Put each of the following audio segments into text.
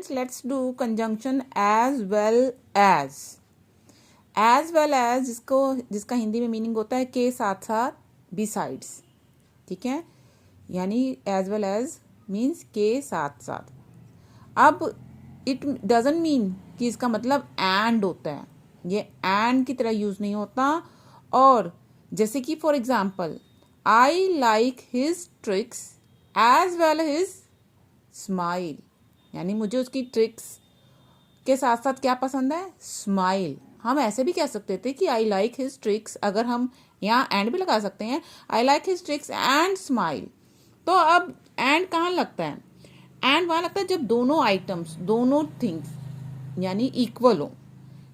students, let's do conjunction as well as. As well as जिसका हिंदी में meaning होता है के साथ साथ, besides. ठीक है, यानी as well as मीन्स के साथ साथ. अब इट डजंट मीन कि इसका मतलब एंड होता है, ये एंड की तरह यूज नहीं होता. और जैसे कि for example, I like his tricks as well his smile, यानी मुझे उसकी ट्रिक्स के साथ साथ क्या पसंद है, स्माइल. हम ऐसे भी कह सकते थे कि आई लाइक हिज ट्रिक्स, अगर हम यहाँ एंड भी लगा सकते हैं, आई like his tricks and smile. तो अब एंड कहाँ लगता है, एंड वहाँ लगता है जब दोनों आइटम्स, दोनों थिंग्स यानी इक्वल हो.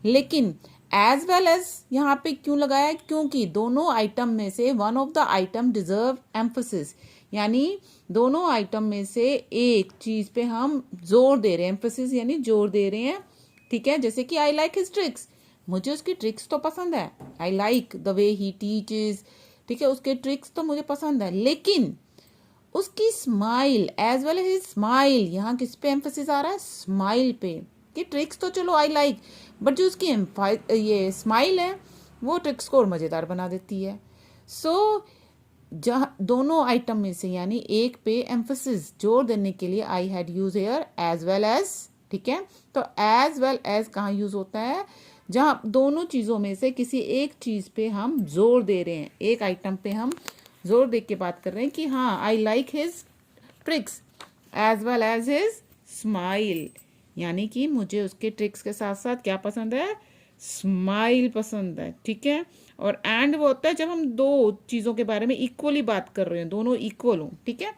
लेकिन एज वेल एज यहाँ पे क्यों लगाया, क्योंकि दोनों आइटम में से one of the item deserve emphasis, यानी दोनों आइटम में से एक चीज पे हम जोर दे रहे हैं, एम्फोसिस यानी जोर दे रहे हैं. ठीक है, जैसे कि आई लाइक हिज ट्रिक्स, मुझे उसकी ट्रिक्स तो पसंद है, I like the way he teaches. ठीक है, उसके ट्रिक्स तो मुझे पसंद है, लेकिन उसकी smile as well as smile, यहाँ किस पे एम्फोसिस आ रहा है, स्माइल पे. कि ट्रिक्स तो चलो आई लाइक, बट जो उसकी ये स्माइल है वो ट्रिक्स को और मज़ेदार बना देती है. सो जहाँ दोनों आइटम में से यानी एक पे एम्फोसिस जोर देने के लिए I had use here as well as. ठीक है, तो एज वेल एज कहाँ यूज होता है, जहाँ दोनों चीज़ों में से किसी एक चीज़ पे हम जोर दे रहे हैं, एक आइटम पे हम जोर दे के बात कर रहे हैं कि हाँ I like his tricks as well as his smile, यानी कि मुझे उसके ट्रिक्स के साथ साथ क्या पसंद है, स्माइल पसंद है. ठीक है, और एंड वो होता है जब हम दो चीज़ों के बारे में इक्वली बात कर रहे हैं, दोनों इक्वल हो. ठीक है,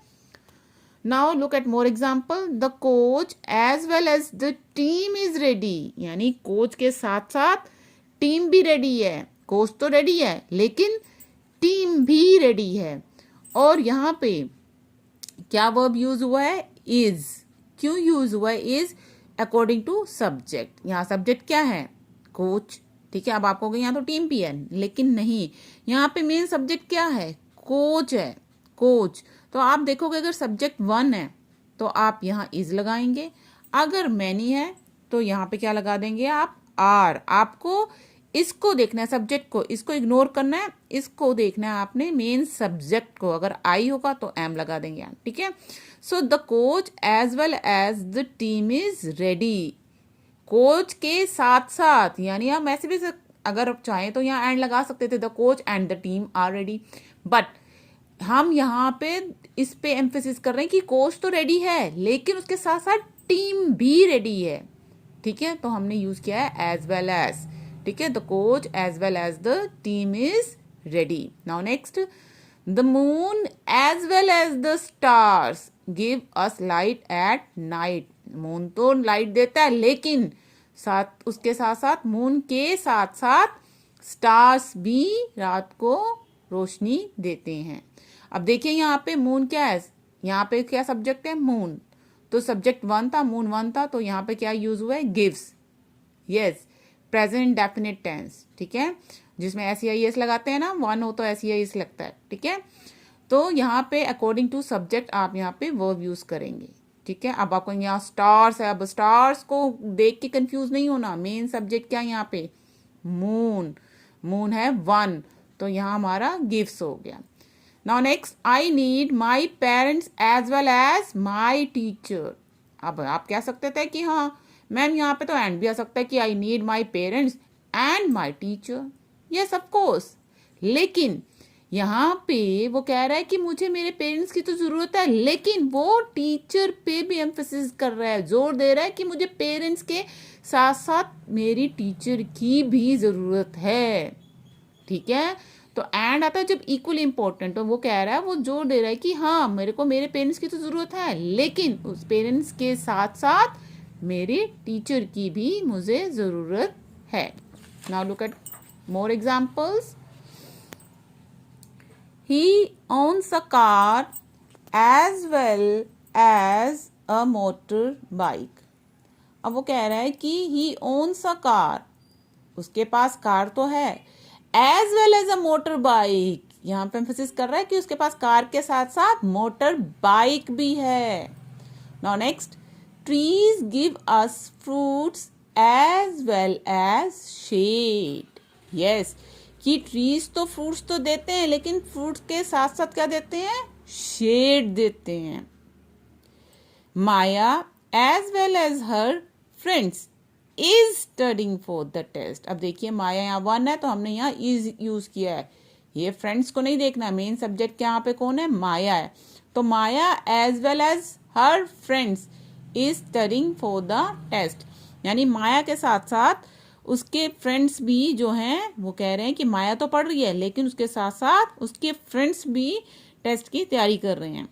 now look at more example. The coach as well as the team is ready, यानी कोच के साथ साथ टीम भी रेडी है. कोच तो रेडी है लेकिन टीम भी रेडी है. और यहाँ पे क्या वर्ब यूज हुआ है, इज. क्यों यूज हुआ है इज, अकॉर्डिंग टू सब्जेक्ट. यहाँ सब्जेक्ट क्या है, कोच. ठीक है, अब आप कहोगे यहाँ तो टीम भी है, लेकिन नहीं, यहाँ पे मेन सब्जेक्ट क्या है, कोच है, कोच. तो आप देखोगे अगर सब्जेक्ट वन है तो आप यहाँ इज लगाएंगे, अगर मैनी है तो यहाँ पे क्या लगा देंगे आप, आर. आपको इसको देखना है सब्जेक्ट को, इसको इग्नोर करना है, इसको देखना है आपने मेन सब्जेक्ट को. अगर आई होगा तो एम लगा देंगे आप. ठीक है, so the coach as well as the team is ready. Coach के साथ साथ, यानी हम ऐसे भी अगर चाहें तो यहाँ एंड लगा सकते थे, the coach and the team are ready. But हम यहाँ पे इस पे एम्फेसिस कर रहे हैं कि कोच तो रेडी है लेकिन उसके साथ साथ टीम भी रेडी है. ठीक है, तो हमने यूज किया है एज वेल एज. ठीक है, the coach as well as the team is ready. Now next, the moon as well as the stars give us light at night. Moon तो लाइट देता है लेकिन साथ उसके साथ साथ मून के साथ साथ स्टार्स भी रात को रोशनी देते हैं. अब देखिए यहाँ पे मून क्या है, यहाँ पे क्या सब्जेक्ट है, मून. तो सब्जेक्ट वन था, मून वन था, तो यहाँ पे क्या यूज हुआ है, gives. Yes, present definite tense. ठीक है, जिसमें एस या एस लगाते हैं ना, वन हो तो एस या एस लगता है. ठीक है, तो यहाँ पे अकॉर्डिंग टू सब्जेक्ट आप यहाँ पे वर्ब यूज करेंगे. ठीक है, अब आपको यहाँ स्टार्स है, अब स्टार्स को देख के कंफ्यूज नहीं होना, मेन सब्जेक्ट क्या है यहाँ पे, मून. मून है वन, तो यहाँ हमारा गिव्स हो गया. Now next, I need my parents as well as my teacher. अब आप कह सकते थे कि हाँ मैम यहाँ पे तो एंड भी आ सकता है कि आई need my parents and my teacher. Yes of course, लेकिन यहाँ पे वो कह रहा है कि मुझे मेरे पेरेंट्स की तो जरूरत है, लेकिन वो टीचर पे भी एम्फेसिस कर रहा है, जोर दे रहा है कि मुझे पेरेंट्स के साथ साथ मेरी टीचर की भी जरूरत है. ठीक है, तो एंड आता है जब इक्वली इंपॉर्टेंट हो, वो कह रहा है, वो जोर दे रहा है कि हाँ मेरे को मेरे पेरेंट्स की तो जरूरत है, लेकिन उस पेरेंट्स के साथ साथ मेरे टीचर की भी मुझे जरूरत है. Now look at more examples. He owns a car as well as a motorbike. अब वो कह रहा है कि he owns a car, उसके पास कार तो है, as well as a motorbike, यहाँ पे एम्फेसिस कर रहा है कि उसके पास कार के साथ साथ मोटर बाइक भी है. Now next, trees give us fruits as well as shade. Yes, कि ट्रीज तो फ्रूट्स तो देते हैं, लेकिन फ्रूट्स के साथ साथ क्या देते हैं? शेड देते हैं. Maya as well as her friends is studying for the test. अब देखिए माया यहाँ 1 है तो हमने यहाँ इज यूज किया है. ये फ्रेंड्स को नहीं देखना, मेन सब्जेक्ट यहाँ पे कौन है? माया है. तो Maya as well as her friends is studying for the test, यानी माया के साथ साथ उसके फ्रेंड्स भी जो हैं वो कह रहे हैं कि माया तो पढ़ रही है, लेकिन उसके साथ साथ उसके फ्रेंड्स भी टेस्ट की तैयारी कर रहे हैं.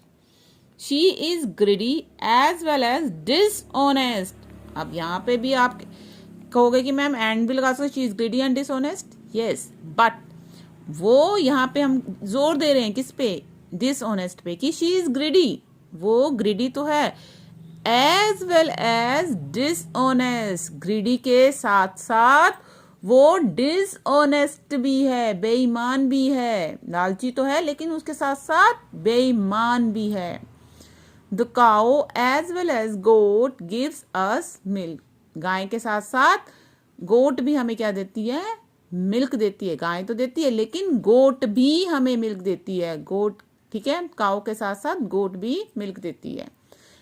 She is greedy as well as dishonest. अब यहाँ पे भी आप कहोगे कि मैम एंड भी लगा सकते, she is greedy and dishonest. Yes, but वो यहाँ पे हम जोर दे रहे हैं किस पे? डिसऑनेस्ट पे, कि शी इज ग्रीडी. वो ग्रीडी तो है, as well as dishonest. Greedy के साथ साथ वो डिसऑनेस्ट भी है, बेईमान भी है. लालची तो है लेकिन उसके साथ साथ बेईमान भी है. The cow as well as goat gives us milk. गाय के साथ साथ गोट भी हमें क्या देती है? मिल्क देती है. गाय तो देती है लेकिन गोट भी हमें मिल्क देती है. गोट, ठीक है, काउ के साथ साथ गोट भी मिल्क देती है.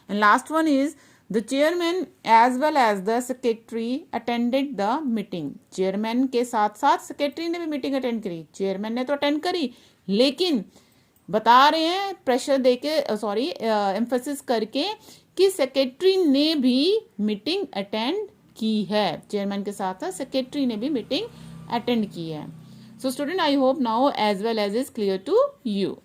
And last one is the chairman as well as the secretary attended the meeting. Chairman के साथ साथ सेक्रेटरी ने भी मीटिंग अटेंड करी. चेयरमैन ने तो अटेंड करी, लेकिन बता रहे हैं प्रेशर देके, एम्फेसिस करके कि सेक्रेटरी ने भी मीटिंग अटेंड की है. चेयरमैन के साथ साथ सेक्रेटरी ने भी मीटिंग अटेंड की है. So student, I hope now as well as is clear to you.